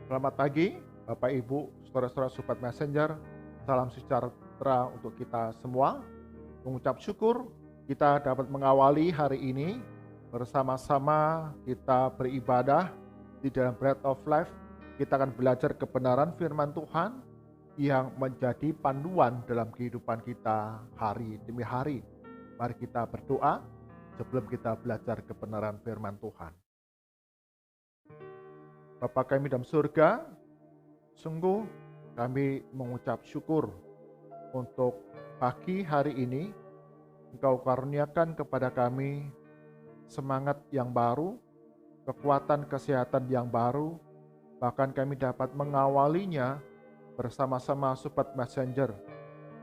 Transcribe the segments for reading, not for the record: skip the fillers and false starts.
Selamat pagi, Bapak Ibu, saudara-saudara Sobat Messenger. Salam sejahtera untuk kita semua. Mengucap syukur kita dapat mengawali hari ini bersama-sama kita beribadah di dalam Bread of Life. Kita akan belajar kebenaran firman Tuhan yang menjadi panduan dalam kehidupan kita hari demi hari. Mari kita berdoa sebelum kita belajar kebenaran firman Tuhan. Bapa kami dalam surga, sungguh kami mengucap syukur untuk pagi hari ini. Engkau karuniakan kepada kami semangat yang baru, kekuatan kesehatan yang baru, bahkan kami dapat mengawalinya bersama-sama Sobat Messenger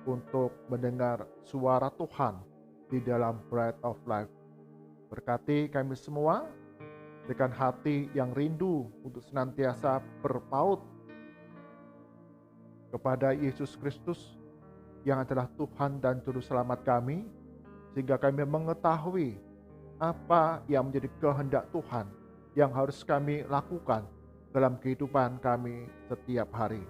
untuk mendengar suara Tuhan di dalam Bread of Life. Berkati kami semua dengan hati yang rindu untuk senantiasa berpaut kepada Yesus Kristus yang adalah Tuhan dan Juru Selamat kami, sehingga kami mengetahui apa yang menjadi kehendak Tuhan yang harus kami lakukan dalam kehidupan kami setiap hari.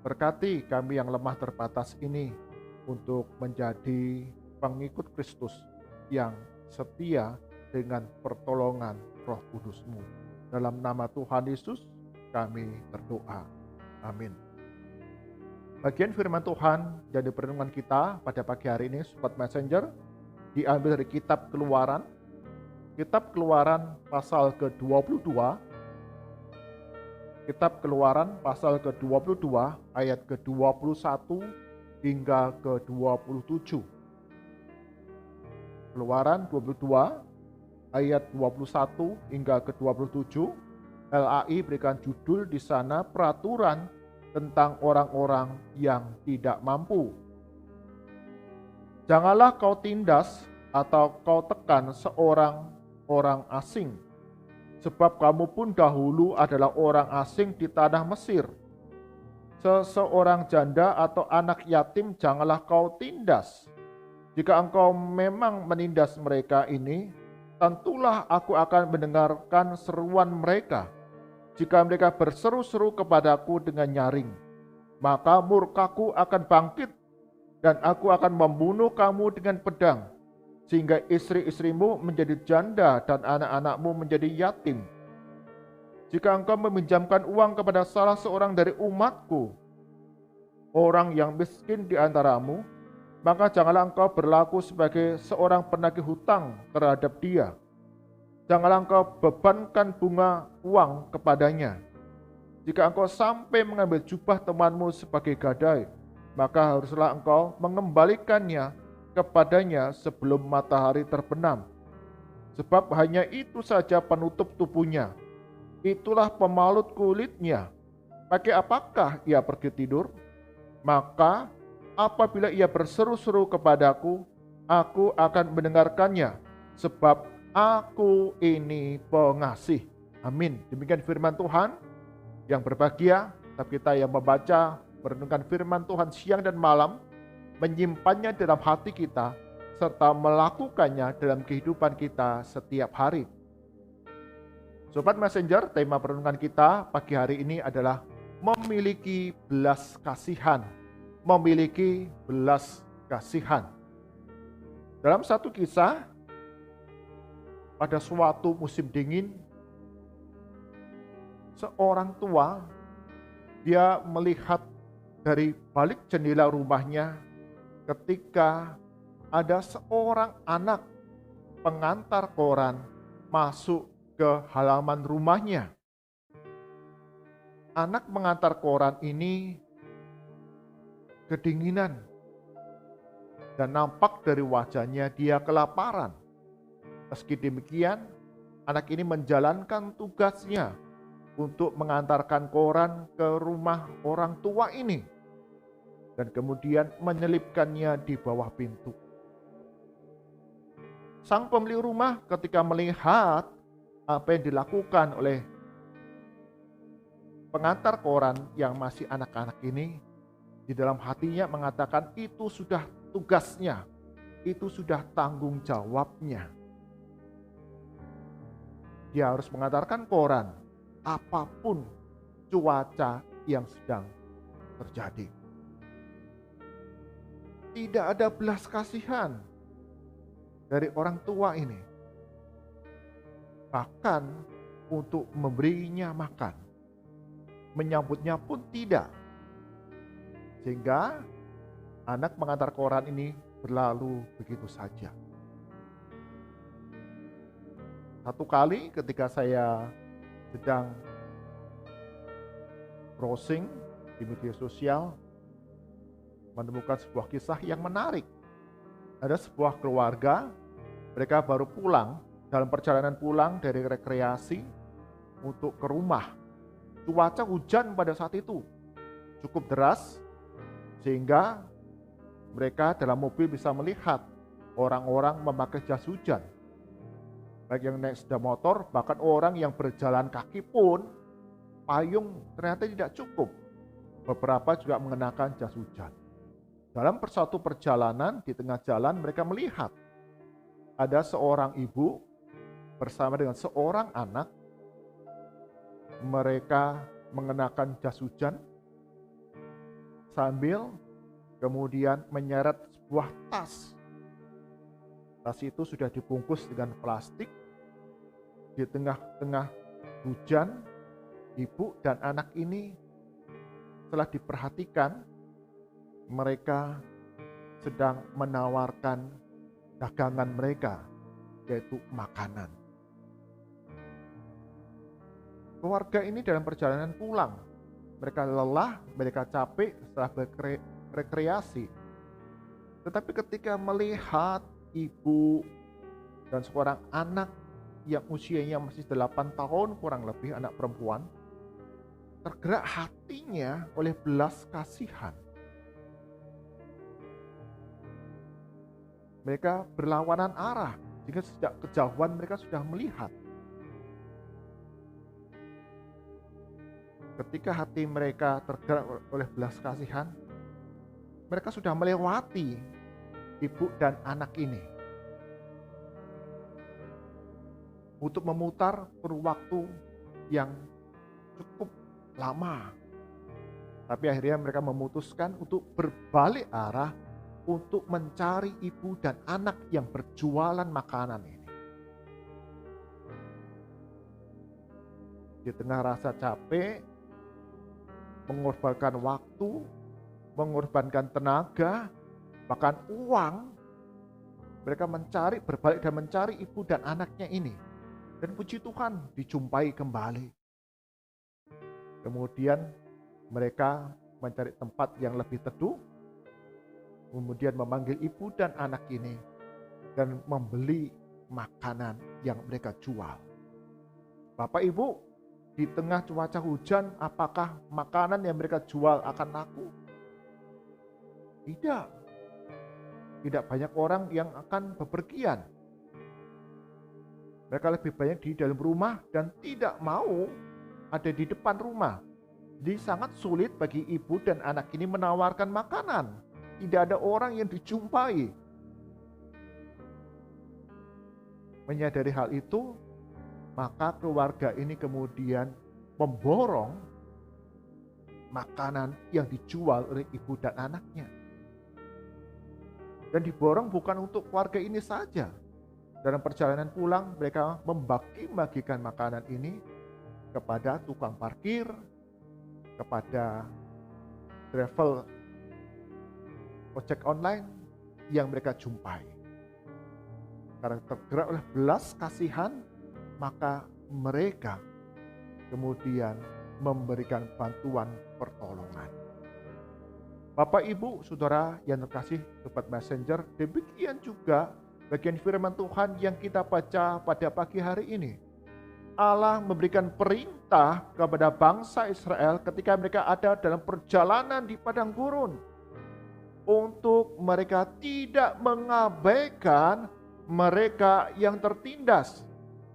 Berkati kami yang lemah terbatas ini untuk menjadi pengikut Kristus yang setia dengan pertolongan Roh Kudus-Mu. Dalam nama Tuhan Yesus kami berdoa. Amin. Bagian firman Tuhan yang diperenungkan kita pada pagi hari ini, Sobat Messenger, diambil dari kitab Keluaran. Kitab Keluaran pasal ke-22. Kitab Keluaran pasal ke-22 ayat ke-21 hingga ke-27. Keluaran 22 ayat 21 hingga ke-27, LAI berikan judul di sana peraturan tentang orang-orang yang tidak mampu. Janganlah kau tindas atau kau tekan seorang orang asing, sebab kamu pun dahulu adalah orang asing di tanah Mesir. Seseorang janda atau anak yatim janganlah kau tindas. Jika engkau memang menindas mereka ini, tentulah aku akan mendengarkan seruan mereka. Jika mereka berseru-seru kepadaku dengan nyaring, maka murkaku akan bangkit dan aku akan membunuh kamu dengan pedang, sehingga istri-istrimu menjadi janda dan anak-anakmu menjadi yatim. Jika engkau meminjamkan uang kepada salah seorang dari umatku, orang yang miskin di antaramu, maka janganlah engkau berlaku sebagai seorang penagih hutang terhadap dia. Janganlah engkau bebankan bunga uang kepadanya. Jika engkau sampai mengambil jubah temanmu sebagai gadai, maka haruslah engkau mengembalikannya kepadanya sebelum matahari terbenam. Sebab hanya itu saja penutup tubuhnya. Itulah pemalut kulitnya. Pakai apakah ia pergi tidur? Maka apabila ia berseru-seru kepadaku, aku akan mendengarkannya, sebab aku ini pengasih. Amin. Demikian firman Tuhan. Yang berbahagia kita yang membaca, merenungkan firman Tuhan siang dan malam, menyimpannya dalam hati kita, serta melakukannya dalam kehidupan kita setiap hari. Sobat Messenger, tema perenungan kita pagi hari ini adalah memiliki belas kasihan. Memiliki belas kasihan. Dalam satu kisah, pada suatu musim dingin, seorang tua dia melihat dari balik jendela rumahnya ketika ada seorang anak pengantar koran masuk ke halaman rumahnya. Anak pengantar koran ini kedinginan dan nampak dari wajahnya dia kelaparan. Meski demikian, anak ini menjalankan tugasnya untuk mengantarkan koran ke rumah orang tua ini dan kemudian menyelipkannya di bawah pintu. Sang pemilik rumah ketika melihat apa yang dilakukan oleh pengantar koran yang masih anak-anak ini, di dalam hatinya mengatakan itu sudah tugasnya, itu sudah tanggung jawabnya. Dia harus mengantarkan koran apapun cuaca yang sedang terjadi. Tidak ada belas kasihan dari orang tua ini. Bahkan untuk memberinya makan, menyambutnya pun tidak. Sehingga anak pengantar koran ini berlalu begitu saja. Satu kali ketika saya sedang browsing di media sosial, menemukan sebuah kisah yang menarik. Ada sebuah keluarga, mereka baru pulang, dalam perjalanan pulang dari rekreasi untuk ke rumah. Cuaca hujan pada saat itu cukup deras, sehingga mereka dalam mobil bisa melihat orang-orang memakai jas hujan. Baik yang naik sepeda motor, bahkan orang yang berjalan kaki pun, payung ternyata tidak cukup. Beberapa juga mengenakan jas hujan. Dalam suatu perjalanan, di tengah jalan mereka melihat ada seorang ibu bersama dengan seorang anak. Mereka mengenakan jas hujan sambil kemudian menyeret sebuah tas. Tas itu sudah dibungkus dengan plastik. Di tengah-tengah hujan, ibu dan anak ini setelah diperhatikan, mereka sedang menawarkan dagangan mereka, yaitu makanan. Keluarga ini dalam perjalanan pulang, mereka lelah, mereka capek setelah berrekreasi. Tetapi ketika melihat ibu dan seorang anak yang usianya masih 8 tahun kurang lebih, anak perempuan, tergerak hatinya oleh belas kasihan. Mereka berlawanan arah, sehingga sejak kejauhan mereka sudah melihat. Ketika hati mereka tergerak oleh belas kasihan, mereka sudah melewati ibu dan anak ini. Untuk memutar perlu waktu yang cukup lama. Tapi akhirnya mereka memutuskan untuk berbalik arah untuk mencari ibu dan anak yang berjualan makanan ini. Di tengah rasa capek, mengorbankan waktu, mengorbankan tenaga, bahkan uang, mereka berbalik dan mencari ibu dan anaknya ini. Dan puji Tuhan, dijumpai kembali. Kemudian mereka mencari tempat yang lebih teduh, kemudian memanggil ibu dan anak ini dan membeli makanan yang mereka jual. Bapak Ibu, di tengah cuaca hujan, apakah makanan yang mereka jual akan laku? Tidak. Tidak banyak orang yang akan bepergian. Mereka lebih banyak di dalam rumah dan tidak mau ada di depan rumah. Jadi sangat sulit bagi ibu dan anak ini menawarkan makanan. Tidak ada orang yang dijumpai. Menyadari hal itu, maka keluarga ini kemudian memborong makanan yang dijual oleh ibu dan anaknya. Dan diborong bukan untuk keluarga ini saja. Dalam perjalanan pulang, mereka membagi-bagikan makanan ini kepada tukang parkir, kepada travel ojek online yang mereka jumpai. Karena tergerak oleh belas kasihan, maka mereka kemudian memberikan bantuan pertolongan. Bapak, Ibu, Saudara yang terkasih Sobat Messenger, demikian juga bagian firman Tuhan yang kita baca pada pagi hari ini. Allah memberikan perintah kepada bangsa Israel ketika mereka ada dalam perjalanan di padang gurun, untuk mereka tidak mengabaikan mereka yang tertindas,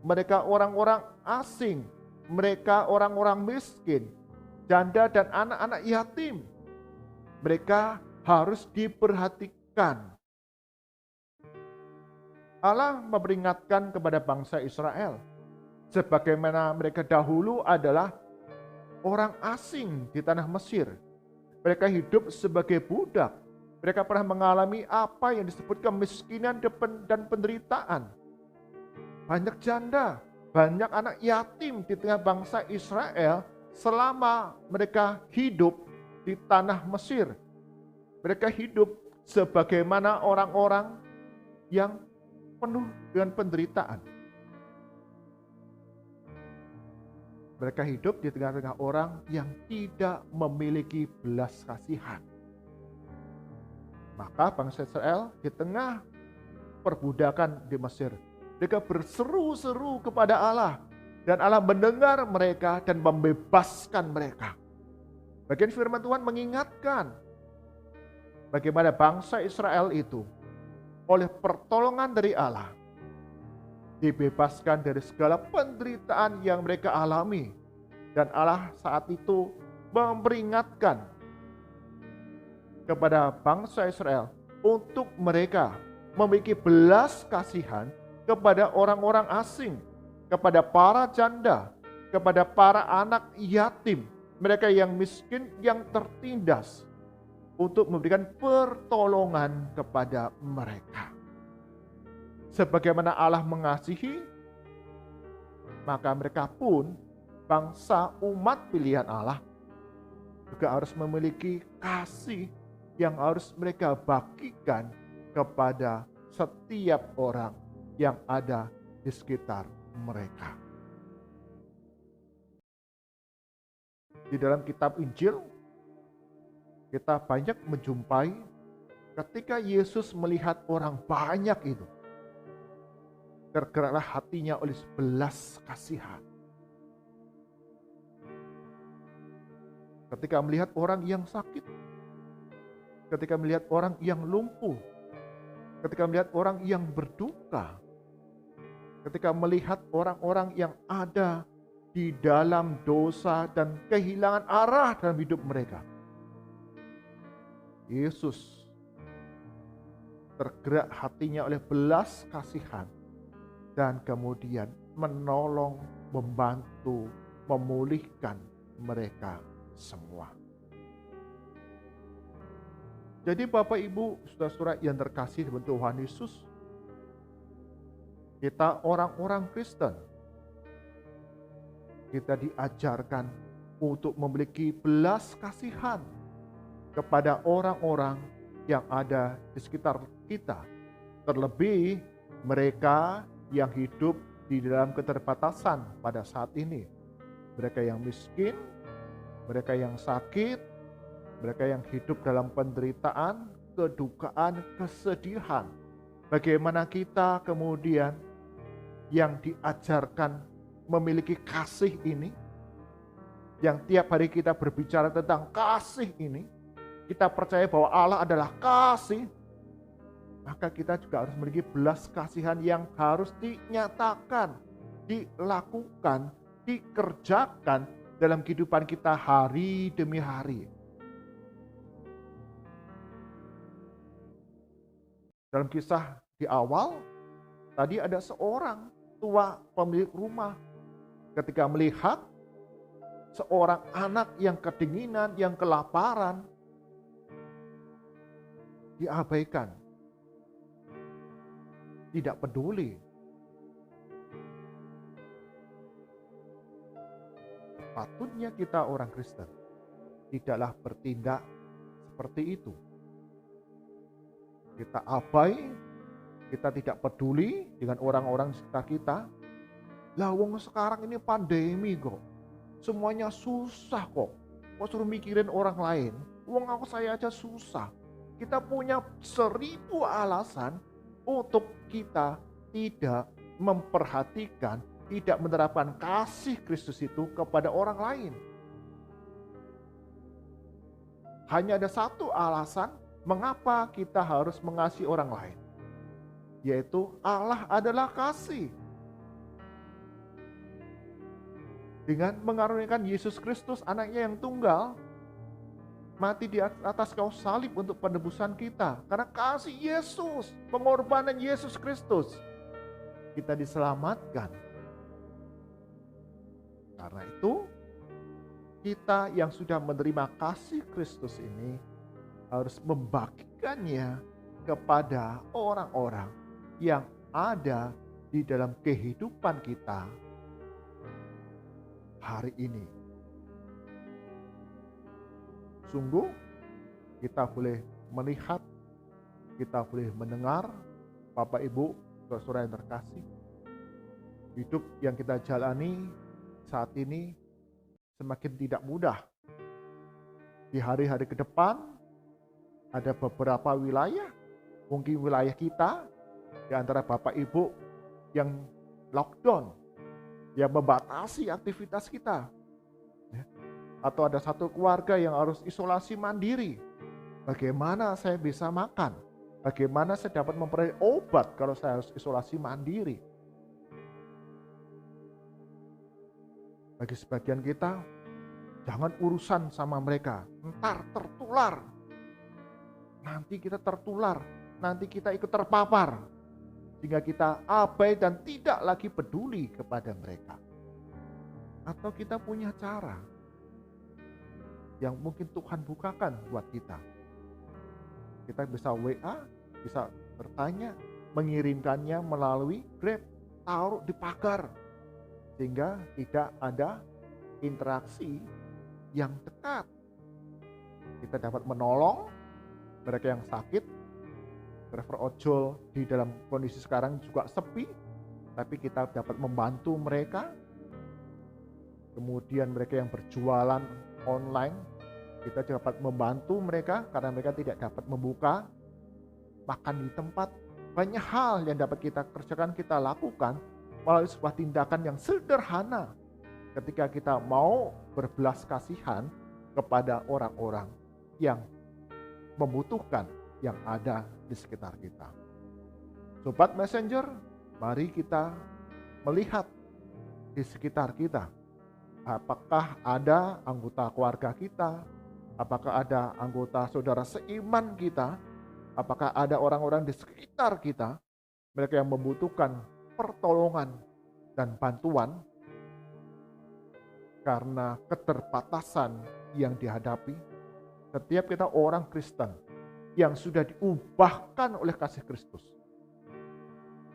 mereka orang-orang asing, mereka orang-orang miskin, janda dan anak-anak yatim. Mereka harus diperhatikan. Allah memperingatkan kepada bangsa Israel, sebagaimana mereka dahulu adalah orang asing di tanah Mesir. Mereka hidup sebagai budak. Mereka pernah mengalami apa yang disebut kemiskinan dan penderitaan. Banyak janda, banyak anak yatim di tengah bangsa Israel selama mereka hidup di tanah Mesir. Mereka hidup sebagaimana orang-orang yang penuh dengan penderitaan. Mereka hidup di tengah-tengah orang yang tidak memiliki belas kasihan. Maka bangsa Israel di tengah perbudakan di Mesir, mereka berseru-seru kepada Allah. Dan Allah mendengar mereka dan membebaskan mereka. Bagian firman Tuhan mengingatkan bagaimana bangsa Israel itu oleh pertolongan dari Allah dibebaskan dari segala penderitaan yang mereka alami. Dan Allah saat itu memperingatkan kepada bangsa Israel untuk mereka memiliki belas kasihan kepada orang-orang asing, kepada para janda, kepada para anak yatim, mereka yang miskin, yang tertindas, untuk memberikan pertolongan kepada mereka. Sebagaimana Allah mengasihi, maka mereka pun bangsa umat pilihan Allah juga harus memiliki kasih yang harus mereka bagikan kepada setiap orang yang ada di sekitar mereka. Di dalam kitab Injil, kita banyak menjumpai ketika Yesus melihat orang banyak itu, tergeraklah hatinya oleh belas kasihan. Ketika melihat orang yang sakit, ketika melihat orang yang lumpuh, ketika melihat orang yang berduka, ketika melihat orang-orang yang ada di dalam dosa dan kehilangan arah dalam hidup mereka, Yesus tergerak hatinya oleh belas kasihan dan kemudian menolong, membantu, memulihkan mereka semua. Jadi Bapak Ibu, saudara-saudara yang terkasih di Tuhan Yesus, kita orang-orang Kristen, kita diajarkan untuk memiliki belas kasihan kepada orang-orang yang ada di sekitar kita. Terlebih mereka yang hidup di dalam keterbatasan pada saat ini. Mereka yang miskin, mereka yang sakit, mereka yang hidup dalam penderitaan, kedukaan, kesedihan. Bagaimana kita kemudian yang diajarkan memiliki kasih ini, yang tiap hari kita berbicara tentang kasih ini, kita percaya bahwa Allah adalah kasih, maka kita juga harus memiliki belas kasihan yang harus dinyatakan, dilakukan, dikerjakan dalam kehidupan kita hari demi hari. Dalam kisah di awal, tadi ada seorang tua pemilik rumah. Ketika melihat seorang anak yang kedinginan, yang kelaparan, diabaikan, tidak peduli. Patutnya kita orang Kristen tidaklah bertindak seperti itu. Kita abai, kita tidak peduli dengan orang-orang di sekitar kita. Lah wong sekarang ini pandemi kok, semuanya susah kok. Kok suruh mikirin orang lain? Wong saya aja susah. Kita punya 1000 alasan untuk kita tidak memperhatikan, tidak menerapkan kasih Kristus itu kepada orang lain. Hanya ada satu alasan mengapa kita harus mengasihi orang lain, yaitu Allah adalah kasih. Dengan mengaruniakan Yesus Kristus, anaknya yang tunggal, mati di atas kayu salib untuk penebusan kita. Karena kasih Yesus, pengorbanan Yesus Kristus, kita diselamatkan. Karena itu, kita yang sudah menerima kasih Kristus ini harus membagikannya kepada orang-orang yang ada di dalam kehidupan kita hari ini. Sungguh kita boleh melihat, kita boleh mendengar, Bapak Ibu, saudara yang terkasih, hidup yang kita jalani saat ini semakin tidak mudah. Di hari-hari ke depan ada beberapa wilayah, mungkin wilayah kita, di antara Bapak Ibu yang lockdown, yang membatasi aktivitas kita. Atau ada satu keluarga yang harus isolasi mandiri. Bagaimana saya bisa makan? Bagaimana saya dapat memperoleh obat kalau saya harus isolasi mandiri? Bagi sebagian kita, jangan urusan sama mereka. Ntar tertular. Nanti kita tertular. Nanti kita ikut terpapar. Sehingga kita abai dan tidak lagi peduli kepada mereka. Atau kita punya cara yang mungkin Tuhan bukakan buat kita. Kita bisa WA, bisa bertanya, mengirimkannya melalui Grab, taruh di pagar. Sehingga tidak ada interaksi yang dekat. Kita dapat menolong mereka yang sakit. Driver ojol di dalam kondisi sekarang juga sepi, tapi kita dapat membantu mereka. Kemudian mereka yang berjualan online, kita dapat membantu mereka karena mereka tidak dapat membuka makan di tempat. Banyak hal yang dapat kita kerjakan, kita lakukan melalui sebuah tindakan yang sederhana ketika kita mau berbelas kasihan kepada orang-orang yang membutuhkan yang ada di sekitar kita. Sobat Messenger, mari kita melihat di sekitar kita. Apakah ada anggota keluarga kita? Apakah ada anggota saudara seiman kita? Apakah ada orang-orang di sekitar kita, mereka yang membutuhkan pertolongan dan bantuan karena keterbatasan yang dihadapi? Setiap kita orang Kristen yang sudah diubahkan oleh kasih Kristus,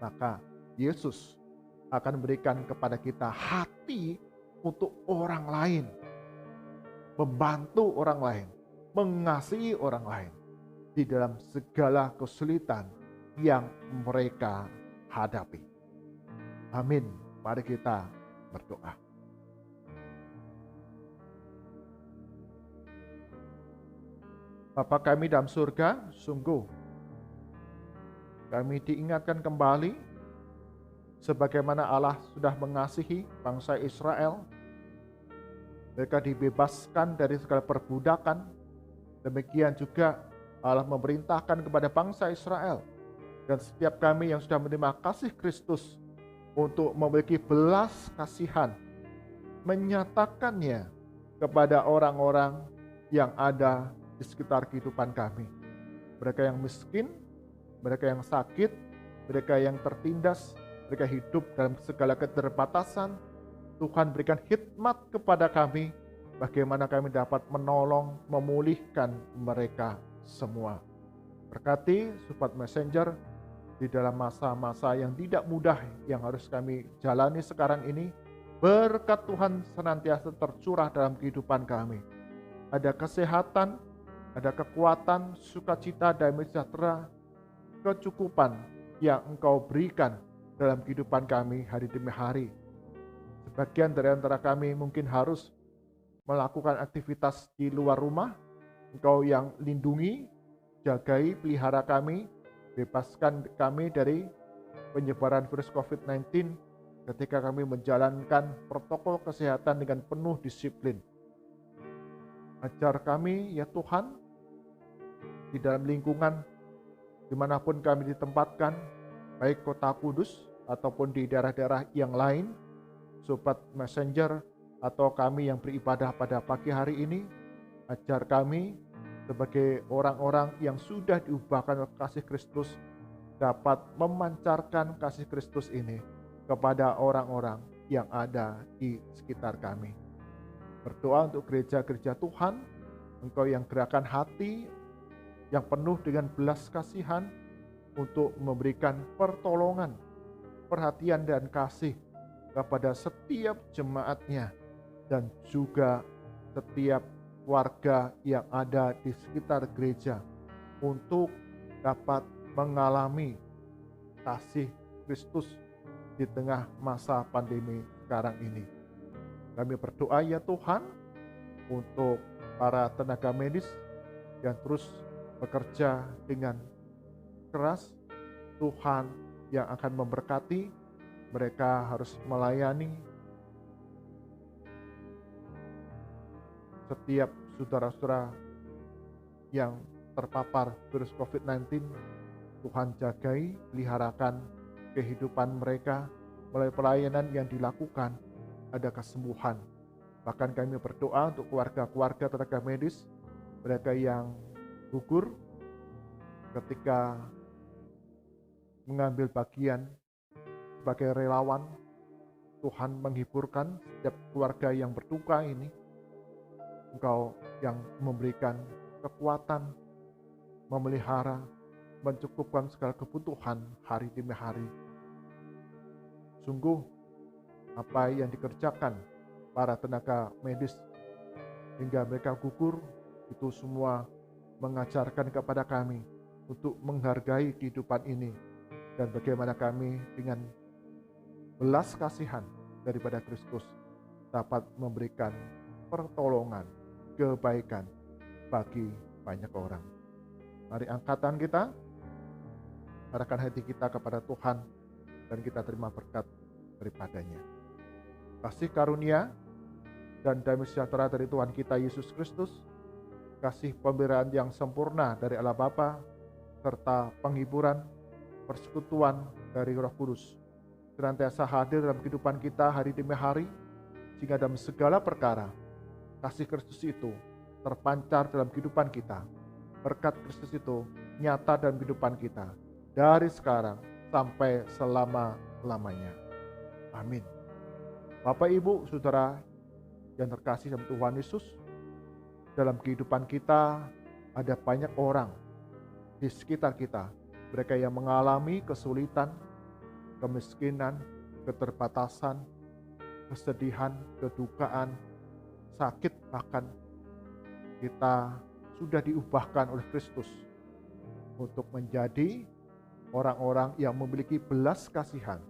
maka Yesus akan memberikan kepada kita hati untuk orang lain, membantu orang lain, mengasihi orang lain di dalam segala kesulitan yang mereka hadapi. Amin. Mari kita berdoa. Bapa kami dalam surga, sungguh kami diingatkan kembali sebagaimana Allah sudah mengasihi bangsa Israel. Mereka dibebaskan dari segala perbudakan. Demikian juga Allah memerintahkan kepada bangsa Israel dan setiap kami yang sudah menerima kasih Kristus untuk memiliki belas kasihan, menyatakannya kepada orang-orang yang ada di sekitar kehidupan kami. Mereka yang miskin, mereka yang sakit, mereka yang tertindas, mereka hidup dalam segala keterbatasan. Tuhan berikan hikmat kepada kami, bagaimana kami dapat menolong, memulihkan mereka semua. Berkati Sobat Messenger di dalam masa-masa yang tidak mudah yang harus kami jalani sekarang ini. Berkat Tuhan senantiasa tercurah dalam kehidupan kami. Ada kesehatan, ada kekuatan, sukacita, damai sejahtera, kecukupan yang Engkau berikan dalam kehidupan kami hari demi hari. Sebagian dari antara kami mungkin harus melakukan aktivitas di luar rumah. Engkau yang lindungi, jagai, pelihara kami, bebaskan kami dari penyebaran virus COVID-19 ketika kami menjalankan protokol kesehatan dengan penuh disiplin. Ajar kami ya Tuhan, di dalam lingkungan dimanapun kami ditempatkan, baik kota Kudus ataupun di daerah-daerah yang lain, Sobat Messenger atau kami yang beribadah pada pagi hari ini, ajar kami sebagai orang-orang yang sudah diubahkan oleh kasih Kristus dapat memancarkan kasih Kristus ini kepada orang-orang yang ada di sekitar kami. Berdoa untuk gereja-gereja Tuhan, Engkau yang gerakan hati, yang penuh dengan belas kasihan untuk memberikan pertolongan, perhatian dan kasih kepada setiap jemaatnya dan juga setiap warga yang ada di sekitar gereja untuk dapat mengalami kasih Kristus di tengah masa pandemi sekarang ini. Kami berdoa ya Tuhan untuk para tenaga medis yang terus bekerja dengan keras. Tuhan yang akan memberkati mereka, harus melayani setiap saudara-saudara yang terpapar virus COVID-19. Tuhan jagai, peliharakan kehidupan mereka melalui pelayanan yang dilakukan, ada kesembuhan. Bahkan kami berdoa untuk keluarga-keluarga tenaga medis, mereka yang gugur ketika mengambil bagian sebagai relawan. Tuhan menghiburkan setiap keluarga yang berduka ini. Engkau yang memberikan kekuatan, memelihara, mencukupkan segala kebutuhan hari demi hari. Sungguh apa yang dikerjakan para tenaga medis hingga mereka gugur, itu semua mengajarkan kepada kami untuk menghargai kehidupan ini dan bagaimana kami dengan belas kasihan daripada Kristus dapat memberikan pertolongan, kebaikan bagi banyak orang. Mari angkatan kita, arahkan hati kita kepada Tuhan dan kita terima berkat daripadanya. Kasih karunia dan damai sejahtera dari Tuhan kita Yesus Kristus, kasih pemberian yang sempurna dari Allah Bapa, serta penghiburan, persekutuan dari Roh Kudus senantiasa hadir dalam kehidupan kita hari demi hari, sehingga dalam segala perkara kasih Kristus itu terpancar dalam kehidupan kita. Berkat Kristus itu nyata dalam kehidupan kita dari sekarang sampai selama-lamanya. Amin. Bapak, Ibu, Saudara yang terkasih dalam Tuhan Yesus, dalam kehidupan kita ada banyak orang di sekitar kita, mereka yang mengalami kesulitan, kemiskinan, keterbatasan, kesedihan, kedukaan, sakit, bahkan kita sudah diubahkan oleh Kristus untuk menjadi orang-orang yang memiliki belas kasihan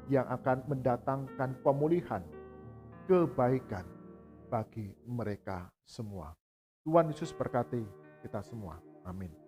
yang akan mendatangkan pemulihan, kebaikan bagi mereka semua. Tuhan Yesus berkati kita semua. Amin.